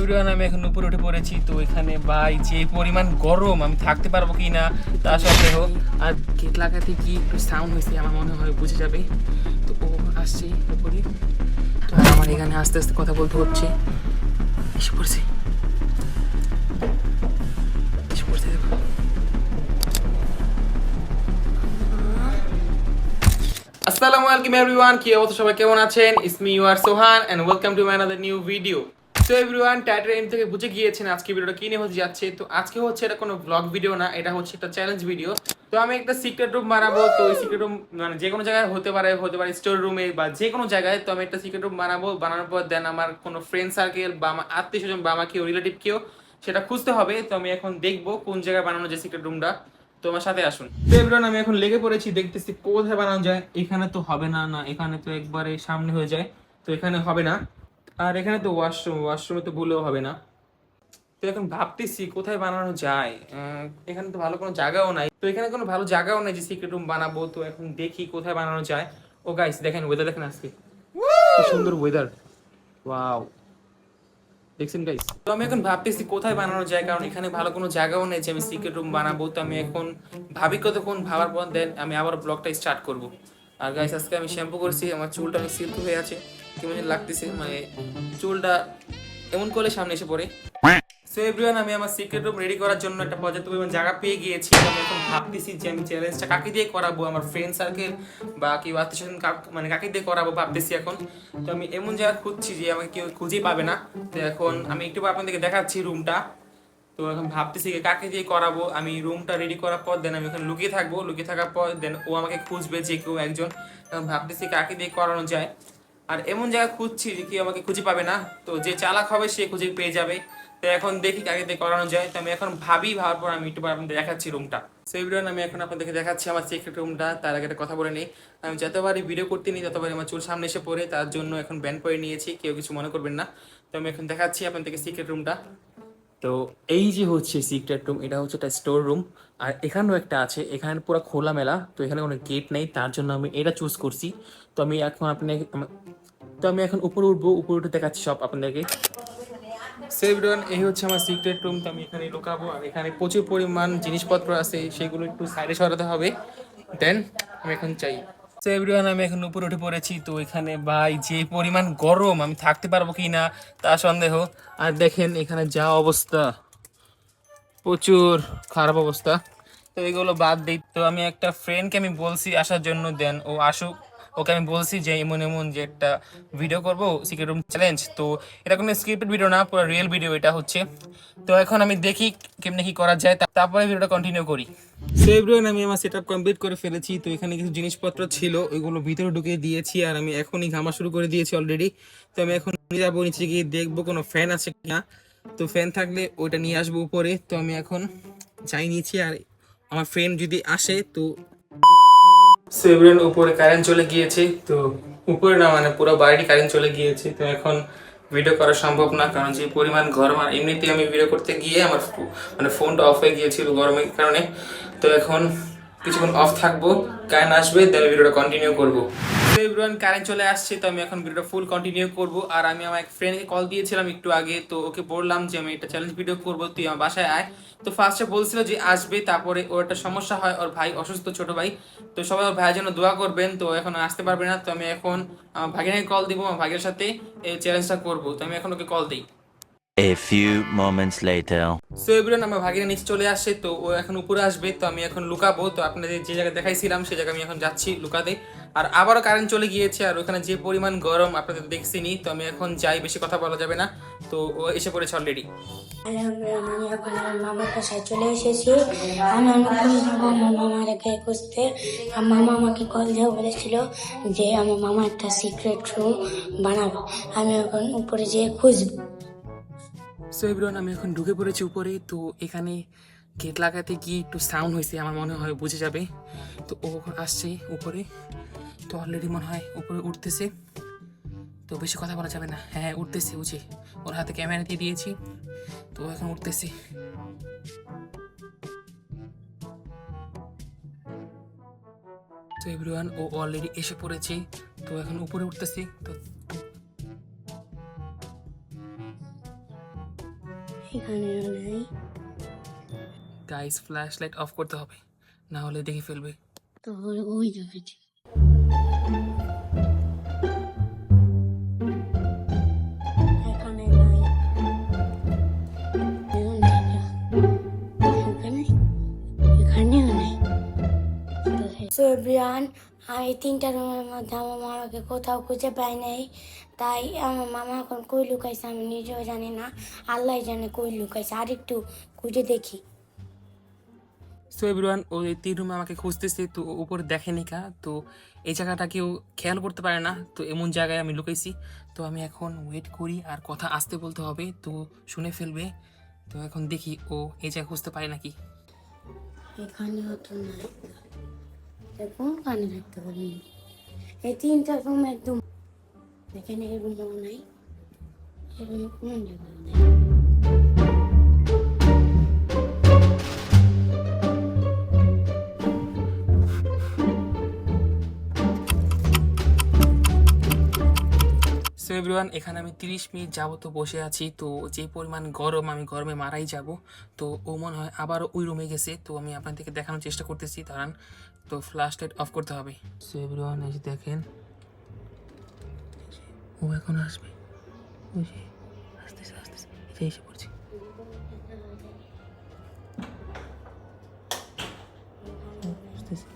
Everyone, আমি এখন উপরে উঠে পড়েছি। তো এখানে ভাই যে পরিমাণ গরম, আমি থাকতে পারবো কি না তা সন্দেহ। আর গেট লাগাতে কি একটু সাউন্ড হয়েছে আমার মনে হয় বুঝে যাবে। তো ও আসছে উপরে, তো আমার এখানে আস্তে আস্তে কথা বলতে হচ্ছে। এসে পড়ছে, এসে পড়ছে দেখো। আসসালামু আলাইকুম এভরিওয়ান, কি অবস্থা সবাই, কেমন আছেন? It's me your Sohan and welcome to my another new video. তো এভরিওয়ান, টাইটেল এন্ড থেকে বুঝে গিয়েছেন আজকে ভিডিওটা কি নিয়ে হতে যাচ্ছে। তো আজকে হচ্ছে এটা কোনো ব্লগ ভিডিও না, এটা হচ্ছে একটা চ্যালেঞ্জ ভিডিও। তো আমি একটা সিক্রেট রুম বানাবো। তো এই সিক্রেট রুম মানে যে কোনো জায়গায় হতে পারে স্টোর রুমে বা যে কোনো জায়গায়। তো আমি একটা সিক্রেট রুম বানাবো, বানানোর পর দেন আমার কোনো ফ্রেন্ড সার্কেল বা আমার আত্মীয় স্বজন বা আমাকে রিলেটিভ কেউ সেটা খুঁজতে হবে। তো আমি এখন দেখবো কোন জায়গায় বানানো যায় সিক্রেট রুমটা। তোমার সাথে আসুন। তো এভরিওয়ান, আমি এখন লেগে পড়েছি, দেখতেছি কোথায় বানানো যায়। এখানে তো হবে না, না এখানে তো একবারে সামনে হয়ে যায়, তো এখানে হবে না। আর এখানে তো ওয়াশরুমে তো ভুলেও হবে না। তো এখন ভাবতেছি কোথায় বানানো যায়। এখানে তো ভালো কোনো জায়গাও নাই, তো এখানে কোনো ভালো জায়গাও নাই যে সিক্রেট রুম বানাবো। তো এখন দেখি কোথায় বানানো যায়। ও গাইস দেখেন, ওয়েদার দেখেন আজকে কি সুন্দর ওয়েদার, ওয়াও, দেখছেন গাইস? তো আমি এখন ভাবতেছি কোথায় বানানো যায়, কারণ এখানে ভালো কোনো জায়গাও নেই যে আমি সিক্রেট রুম বানাবো। তো আমি এখন ভাবি কতক্ষণ, ভাবার পর দেন আমি আবার ব্লগটা স্টার্ট করব। আর গাইস আজকে আমি শ্যাম্পু করেছি, আমার চুলটা অনেক সিল্ক হয়ে আছে, কেমন যেন লাগতেছে, মানে চুলটা এমন করলে সামনে এসে পড়ে। সো এভরিওয়ান, আমি আমার সিক্রেট রুম রেডি করার জন্য একটা পর্যাপ্ত পরিমাণ জায়গা পেয়ে গিয়েছি। আমি এখন ভাবতেছি যে আমি চ্যালেঞ্জটা কাকে দিয়ে করাবো, আমার ফ্রেন্ড সার্কেল বা কেউ আত্মীয় স্বজন মানে কাকে দিয়ে করাবো ভাবতেছি এখন। তো আমি এমন জায়গা খুঁজছি যে আমাকে কেউ খুঁজেই পাবে না। তো এখন আমি একটু আপনাদেরকে দেখাচ্ছি রুমটা। তো এখন ভাবতেছি কাকে দিয়ে করাবো। আমি রুমটা রেডি করার পর দেন আমি এখন লুকিয়ে থাকবো, লুকিয়ে থাকার পর দেন ও আমাকে খুঁজবে যে কেউ একজন। এখন ভাবতেছি কাকে দিয়ে করানো যায়। আর এমন জায়গা খুঁজছি যে কেউ আমাকে খুঁজে পাবে না, তো যে চালাক হবে সে খুঁজে পেয়ে যাবে। তো এখন দেখি কাকে দিয়ে করানো যায়। তো আমি এখন ভাবার পর আমি একটু আপনাদের দেখাচ্ছি রুমটা। সো এভরিওয়ান, আমি এখন আপনাদেরকে দেখাচ্ছি আমার সিক্রেট রুমটা। তার আগে একটা কথা বলে নেই, আমি যতবারই ভিডিও করতে নিই ততবারই আমার চুল সামনে এসে পড়ে, তার জন্য এখন ব্যান্ড করে নিয়েছি, কেউ কিছু মনে করবেন না। তো আমি এখন দেখাচ্ছি আপনাদেরকে সিক্রেট রুমটা। তো এই যে হচ্ছে সিক্রেট রুম, এটা হচ্ছে একটা স্টোর রুম। আর এখানেও একটা আছে, এখানে পুরো খোলামেলা, তো এখানে কোনো গেট নেই, তার জন্য আমি এটা চুজ করছি। তো আমি এখন তো আমি এখন উপরে উঠবো, উপরে উঠে দেখাচ্ছি সব আপনাদেরকে। সেভরিওয়ান, এই হচ্ছে আমার সিক্রেট রুম। তো আমি এখানে লুকাবো, আর এখানে প্রচুর পরিমাণ জিনিসপত্র আছে, সেগুলো একটু সাইডে সরাতে হবে। দেন আমি এখন চাই। তো এভরিওয়ান, আমি এখন উপরে উঠে পড়েছি। তো এখানে ভাই যে পরিমাণ গরম, আমি থাকতে পারবো কি না তা সন্দেহ। আর দেখেন এখানে যা অবস্থা, প্রচুর খারাপ অবস্থা। তো এগুলো বাদ দিই। তো আমি একটা ফ্রেন্ডকে আমি বলছি আসার জন্য, দেন ও আসুক। ওকে আমি বলছি যে এমন এমন যে একটা ভিডিও করবো সিক্রেট রুম চ্যালেঞ্জ। তো এটা কোনো স্ক্রিপ্টেড ভিডিও না, পুরো রিয়েল ভিডিও এটা হচ্ছে। তো এখন আমি দেখি কেমনে কি করা যায়, তারপরে ভিডিওটা কন্টিনিউ করি। সো এভরিওয়ান, আমি আমার সেটআপ কমপ্লিট করে ফেলেছি। তো এখানে কিছু জিনিসপত্র ছিল, ওইগুলো ভিতরে ঢুকিয়ে দিয়েছি, আর আমি এখনই ঘামা শুরু করে দিয়েছি অলরেডি। তো আমি এখন যাবো নিচে গিয়ে দেখবো কোনো ফ্যান আছে কিনা। তো ফ্যান থাকলে ওইটা নিয়ে আসবো উপরে। তো আমি এখন যাই নিচে, আর আমার ফ্রেন্ড যদি আসে তো। সেভরেন, উপরে কারেন্ট চলে গিয়েছে। তো উপরে না, মানে পুরো বাড়িটি কারেন্ট চলে গিয়েছে। তো এখন ভিডিও করা সম্ভব না, কারণ যে পরিমাণ গরম। আর এমনিতেই আমি ভিডিও করতে গিয়ে আমার মানে ফোনটা অফ হয়ে গিয়েছিল গরমের কারণে। তো এখন কিছুক্ষণ অফ থাকবো, কারেন্ট আসবে, দেন ভিডিওটা কন্টিনিউ করবো। এভরিওয়ান, কারেন্ট চলে আসছে। তো আমি এখন ভিডিওটা ফুল কন্টিনিউ করব। আর আমি আমার এক ফ্রেন্ডকে কল দিয়েছিলাম একটু আগে, তো ওকে বললাম যে আমি একটা চ্যালেঞ্জ ভিডিও করব, তুই আমার বাসায় আয়। তো ফার্স্টে বলছিল যে আসবে, তারপরে ওর একটা সমস্যা হয়, ওর ভাই অসুস্থ, ছোট ভাই। তো সবাই ওর ভাইয়ের জন্য দোয়া করবেন। তো এখন আসতে পারবে না। তো আমি এখন আমার ভাগিনাকে কল দিব, আমার ভাগের সাথে এই চ্যালেঞ্জটা করব। তো আমি এখন ওকে কল দিই। A few moments later. So everyone, আমার ভাগিনা নিচে চলে আসে। তো ও এখন উপরে আসবে। তো আমি এখন লুকাবো। তো আপনাদের যে জায়গায় দেখাইছিলাম সেই জায়গায় আমি এখন যাচ্ছি লুকাতে। আর আবারও কারেন্ট চলে গিয়েছে, আর ওখানে যে পরিমাণ গরম আপনাদের দেখছিনি। তো আমি এখন যাই, বেশি কথা বলা যাবে না। তো ও এসে পড়েছে অলরেডি। আমি এখন আমার মামার বাসায় চলে এসেছি। আমি অনেক খুঁজে যাবো আমার মামাকে খুঁজতে। আর মামা আমাকে কল দিয়ে বলেছিল যে আমার মামা একটা সিক্রেট রুম বানাবো। আমি এখন উপরে যেয়ে খুঁজবো। সো এভরিওয়ান, আমি এখন ঢুকে পড়েছি উপরে। তো এখানে গেট লাগাতে গিয়ে একটু সাউন্ড হয়েছে আমার মনে হয় বুঝে যাবে। তো ও আসছে উপরে, তো অলরেডি মনে হয় উপরে উঠতেছে। তো বেশি কথা বলা যাবে না। হ্যাঁ উঠতেছে, উঠে ওর হাতে ক্যামেরা দিয়ে দিয়েছি। তো এখন উঠতেছে। তো এভরিওয়ান, ও অলরেডি এসে পড়েছে। তো এখন উপরে উঠতেছি। তো এখানেও নাই। গাইস ফ্ল্যাশ লাইট অফ করতে হবে, না হলে দেখে ফেলবে। তাহলে ওই যাবে। এখানে নাই। এখানেও নাই। সো এভরিওয়ান, আমি 3টা রুমের মধ্যে আমার মামাকে কোথাও খুঁজে পাই নাই। তাই আমার মামা এখন কই লুকাইছে আমি নিজেও জানি না, আল্লাহ জানে কই লুকাইছে। আরেকটু খুঁজে দেখি। সো এভরিওয়ান, ওই 3 রুমে আমাকে খুঁজতেছে, তো ও উপরে দেখেনি কা, তো এই জায়গাটা কেউ খেয়াল করতে পারে না, তো এমন জায়গায় আমি লুকাইছি। তো আমি এখন ওয়েট করি, আর কথা আসতে বলতে হবে, তো শুনে ফেলবে। তো এখন দেখি ও এই জায়গায় খুঁজতে পারে নাকি। এখানেও তো নাই। কোন কানে রাখতে পারি? এই 3টা রুম একদম। এখানে এই রুমেও নাই, এই রুমে কোন জায়গায় নাই। সো এভরিওয়ান, এখানে আমি 30 মিনিট যাবত বসে আছি, তো যে পরিমাণ গরম, আমি গরমে মারাই যাব। তো ও মনে হয় আবারও ওই রুমে গেছে, তো আমি আপনাদেরকে দেখানোর চেষ্টা করতেছি, দাঁড়ান। তো ফ্ল্যাশ লাইট অফ করতে হবে। সো এভরিওয়ান, এই যে দেখেন, ও এখন আসবে। ওই যে আসতেছে আসতেছে, এই যে এসে পড়ছে। আসতেছে।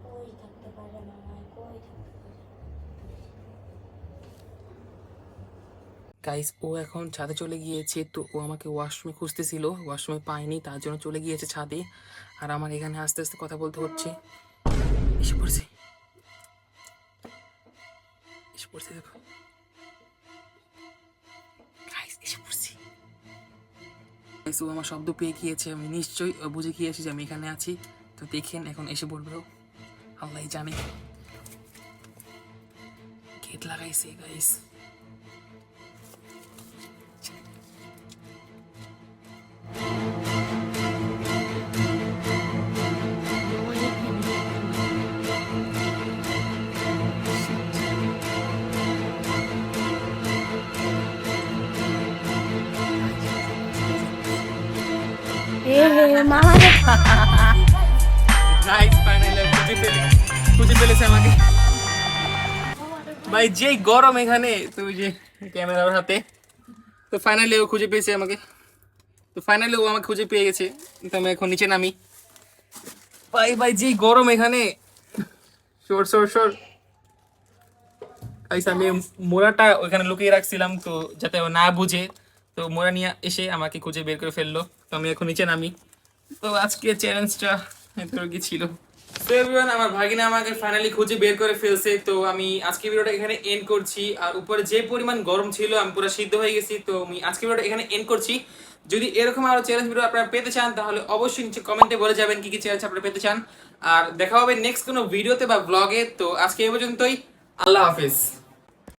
কই থাকতে পারে মামা, কই থাকতে পারে? গাইস, ও এখন ছাদে চলে গিয়েছে, তো ও আমাকে ওয়াশরুমে খুঁজতেছিল, ওয়াশরুমে পাইনি, তার জন্য চলে গিয়েছে ছাদে। আর আমার এখানে আস্তে আস্তে কথা বলতে হচ্ছে। এসে পড়ছে, এসে পড়ছে, দেখো গাইস, এসে পড়ছি। গাইস, ও আমার শব্দ পেয়ে গিয়েছে, আমি নিশ্চয়ই বুঝে গিয়েছি যে আমি এখানে আছি। তো দেখেন এখন এসে পড়বে ও, আল্লাহ জানে। গেট লাগাইছে গাইস। মামা গাইস ফাইনালি খুঁজে ফেলেছে আমাকে। ভাই যেই গরম এখানে, তো ওই যে ক্যামেরার হাতে, তো ফাইনালি ও খুঁজে পেয়েছে আমাকে। তো ফাইনালি ও আমাকে খুঁজে পেয়ে গেছে, তো আমি এখন নিচে নামি। ভাই ভাই যেই গরম এখানে, সর সর সর। গাইস, আমি মোড়াটা ওইখানে লুকিয়ে রাখছিলাম, তো যাতে ও না বুঝে, তো মোড়া নিয়ে এসে আমাকে খুঁজে বের করে ফেললো। তো আমি এখন নিচে নামি। তো আজকে চ্যালেঞ্জটা এতটুকু ছিল। তো এভরিওয়ান, আমার ভাগিনা আমাকে ফাইনালি খুঁজে বের করে ফেলছে, তো আমি আজকে ভিডিওটা এখানে এন্ড করছি। আর উপরে যে পরিমাণ গরম ছিল, আমি পুরো সিদ্ধ হয়ে গেছি, তো আমি আজকে ভিডিওটা এখানে এন্ড করছি। যদি এরকম আরো চ্যালেঞ্জ ভিডিও আপনারা পেতে চান, তাহলে অবশ্যই নিচে কমেন্টে বলে যাবেন কি কি চ্যালেঞ্জ আপনারা পেতে চান। আর দেখা হবে নেক্সট কোনো ভিডিওতে বা ব্লগে। তো আজকে এই পর্যন্তই, আল্লাহ হাফেজ।